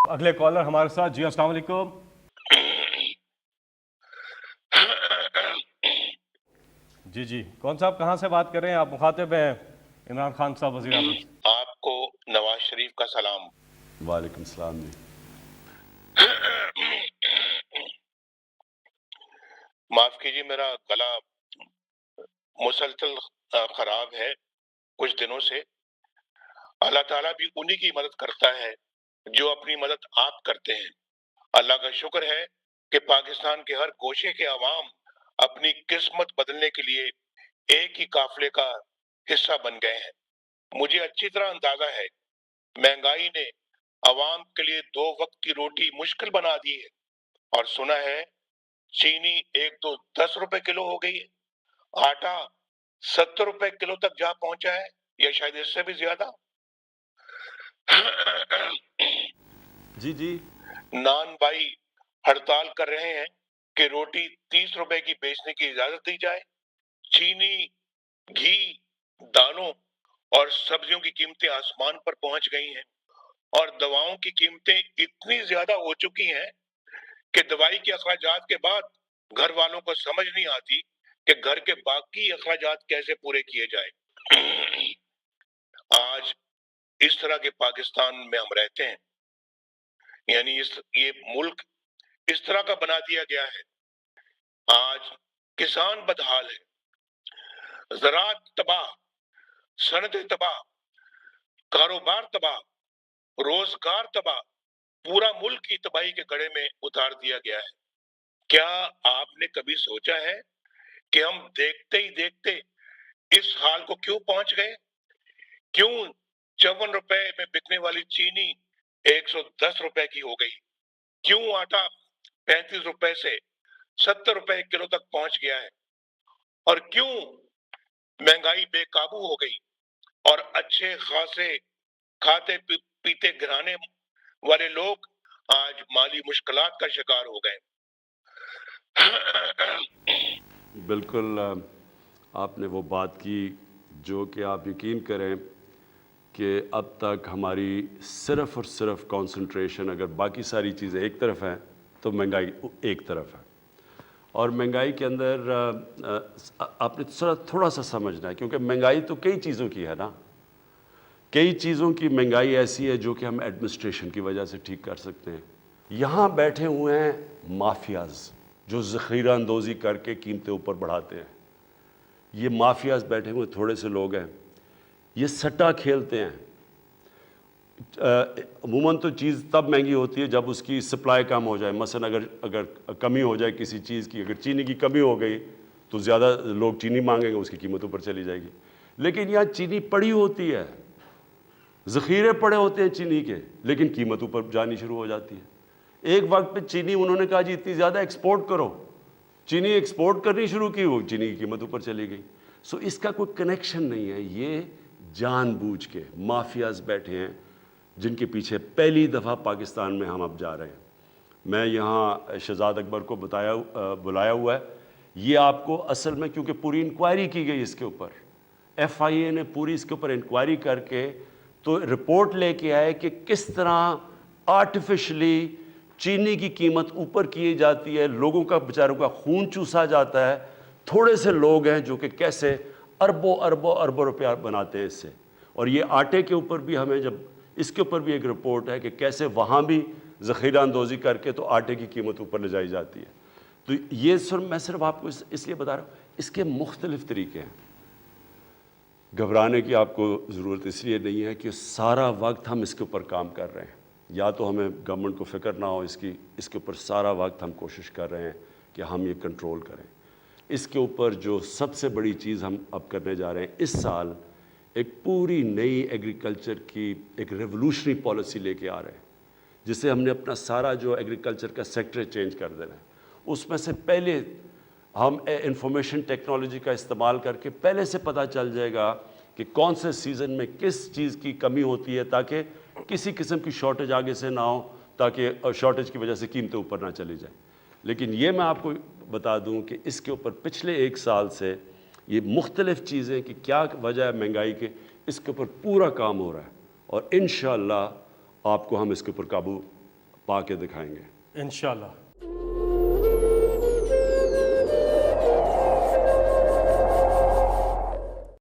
اگلے کالر ہمارے ساتھ. جی السلام علیکم. جی کون صاحب کہاں سے بات کر رہے ہیں آپ؟ مخاطب ہیں عمران خان صاحب وزیر اعظم. آپ کو نواز شریف کا سلام. وعلیکم السلام جی. معاف کیجیے، میرا گلا مسلسل خراب ہے کچھ دنوں سے. اللہ تعالیٰ بھی انہی کی مدد کرتا ہے جو اپنی مدد آپ کرتے ہیں. اللہ کا شکر ہے کہ پاکستان کے ہر گوشے کے عوام اپنی قسمت بدلنے کے لیے ایک ہی قافلے کا حصہ بن گئے ہیں. مجھے اچھی طرح اندازہ ہے مہنگائی نے عوام کے لیے 2 وقت کی روٹی مشکل بنا دی ہے. اور سنا ہے چینی 10 روپے کلو ہو گئی ہے. آٹا 70 روپے کلو تک جا پہنچا ہے یا شاید اس سے بھی زیادہ. جی نان بھائی ہڑتال کر رہے ہیں کہ روٹی 30 روپے کی بیچنے کی اجازت دی جائے. چینی، گھی، دالوں اور سبزیوں کی قیمتیں آسمان پر پہنچ گئی ہیں اور دواؤں کی قیمتیں اتنی زیادہ ہو چکی ہیں کہ دوائی کے اخراجات کے بعد گھر والوں کو سمجھ نہیں آتی کہ گھر کے باقی اخراجات کیسے پورے کیے جائیں. آج اس طرح کے پاکستان میں ہم رہتے ہیں، یعنی یہ ملک اس طرح کا بنا دیا گیا ہے. آج کسان بدحال ہے، زراعت تباہ، صنعتیں تباہ، کاروبار تباہ، روزگار تباہ، پورا ملک کی تباہی کے گڑھے میں اتار دیا گیا ہے. کیا آپ نے کبھی سوچا ہے کہ ہم دیکھتے ہی دیکھتے اس حال کو کیوں پہنچ گئے؟ کیوں 54 روپے میں بکنے والی چینی 110 روپے کی ہو گئی؟ کیوں آٹا 35 روپے سے 70 روپے کلو تک پہنچ گیا ہے؟ اور کیوں مہنگائی بے قابو ہو گئی اور اچھے خاصے کھاتے پیتے گھرانے والے لوگ آج مالی مشکلات کا شکار ہو گئے؟ بالکل آپ نے وہ بات کی جو کہ آپ یقین کریں کہ اب تک ہماری صرف اور صرف کانسنٹریشن اگر باقی ساری چیزیں ایک طرف ہیں تو مہنگائی ایک طرف ہے. اور مہنگائی کے اندر آپ نے تھوڑا سا سمجھنا ہے کیونکہ مہنگائی تو کئی چیزوں کی ہے نا. کئی چیزوں کی مہنگائی ایسی ہے جو کہ ہم ایڈمنسٹریشن کی وجہ سے ٹھیک کر سکتے ہیں. یہاں بیٹھے ہوئے ہیں مافیاز جو ذخیرہ اندوزی کر کے قیمتیں اوپر بڑھاتے ہیں. یہ مافیاز بیٹھے ہوئے تھوڑے سے لوگ ہیں، یہ سٹا کھیلتے ہیں. عموماً تو چیز تب مہنگی ہوتی ہے جب اس کی سپلائی کم ہو جائے. مثلا اگر کمی ہو جائے کسی چیز کی، اگر چینی کی کمی ہو گئی تو زیادہ لوگ چینی مانگیں گے، اس کی قیمت اوپر چلی جائے گی. لیکن یہاں چینی پڑی ہوتی ہے، ذخیرے پڑے ہوتے ہیں چینی کے، لیکن قیمت اوپر جانی شروع ہو جاتی ہے. ایک وقت پہ چینی انہوں نے کہا جی اتنی زیادہ ایکسپورٹ کرو، چینی ایکسپورٹ کرنی شروع کی، وہ چینی کی قیمت اوپر چلی گئی. سو اس کا کوئی کنیکشن نہیں ہے. یہ جان بوجھ کے مافیاز بیٹھے ہیں جن کے پیچھے پہلی دفعہ پاکستان میں ہم اب جا رہے ہیں. میں یہاں شہزاد اکبر کو بلایا ہوا ہے. یہ آپ کو اصل میں کیونکہ پوری انکوائری کی گئی اس کے اوپر، ایف آئی اے نے پوری اس کے اوپر انکوائری کر کے تو رپورٹ لے کے آئے کہ کس طرح آرٹیفیشلی چینی کی قیمت اوپر کی جاتی ہے، لوگوں کا بیچاروں کا خون چوسا جاتا ہے. تھوڑے سے لوگ ہیں جو کہ کیسے اربوں روپیہ بناتے ہیں اس سے. اور یہ آٹے کے اوپر بھی ہمیں جب اس کے اوپر بھی ایک رپورٹ ہے کہ کیسے وہاں بھی ذخیرہ اندوزی کر کے تو آٹے کی قیمت اوپر لے جائی جاتی ہے. تو یہ میں صرف آپ کو اس لیے بتا رہا ہوں، اس کے مختلف طریقے ہیں. گھبرانے کی آپ کو ضرورت اس لیے نہیں ہے کہ سارا وقت ہم اس کے اوپر کام کر رہے ہیں. یا تو ہمیں گورنمنٹ کو فکر نہ ہو اس کے اوپر سارا وقت ہم کوشش کر رہے ہیں کہ ہم یہ کنٹرول کریں. اس کے اوپر جو سب سے بڑی چیز ہم اب کرنے جا رہے ہیں، اس سال ایک پوری نئی ایگریکلچر کی ایک ریولوشنری پالیسی لے کے آ رہے ہیں، جس سے ہم نے اپنا سارا جو ایگریکلچر کا سیکٹر چینج کر دینا ہے. اس میں سے پہلے ہم انفارمیشن ٹیکنالوجی کا استعمال کر کے پہلے سے پتہ چل جائے گا کہ کون سے سیزن میں کس چیز کی کمی ہوتی ہے، تاکہ کسی قسم کی شارٹیج آگے سے نہ ہو، تاکہ شارٹیج کی وجہ سے قیمتیں اوپر نہ چلی جائیں. لیکن یہ میں آپ کو بتا دوں کہ اس کے اوپر پچھلے 1 سال سے یہ مختلف چیزیں کہ کیا وجہ ہے مہنگائی کے، اس کے اوپر پورا کام ہو رہا ہے. اور انشاءاللہ آپ کو ہم اس کے اوپر قابو پا کے دکھائیں گے۔ انشاءاللہ